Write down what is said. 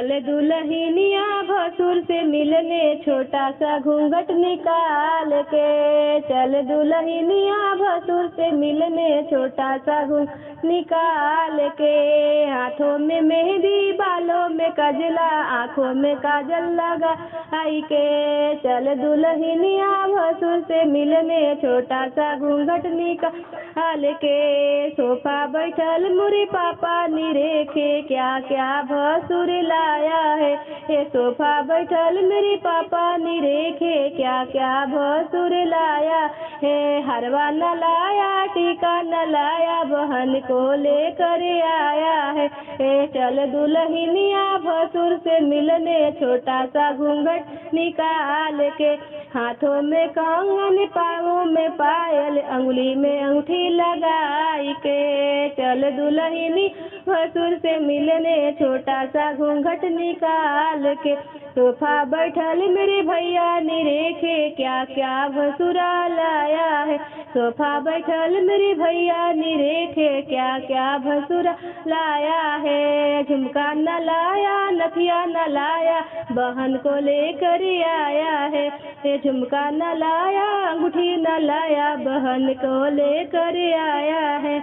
चले दुल्हनिया भसुर से मिलने, छोटा सा घूंघट निकाल के। चल दुल्हनिया भसुर से मिलने, छोटा सा घूंघट निकाल के। हाथों में मेहंदी, बालों में कजला, आंखों में काजल लगाई के। चल दुल्हनिया भसुर से मिलने, छोटा सा घूंघट निकाल के। सोफा बैठल मुरी पापा निरेखे, क्या क्या भसुर लाया है। ये सोफा बैठल मेरे पापा निरेखे, क्या क्या भसुर लाया है। हरवा न लाया, टीका न लाया, बहन को लेकर आया है। चल दुल्हनिया भसुर से मिलने, छोटा सा घूंघट निकाल के। हाथों में कंगन, पाँवों में पायल, अंगुली में अंगूठी लगाई के। चल दुल्हनी भसुर से मिलने, छोटा सा घूंघट निकाल के। सोफा बैठल मेरे भैया निरेखे, क्या क्या भसुरा लाया है। सोफा बैठल मेरे भैया निरेखे, क्या क्या भसुरा लाया है। झुमका न लाया, नथिया न लाया, बहन को लेकर आया है। झुमका न लाया, अंगूठी न लाया, बहन को लेकर आया है।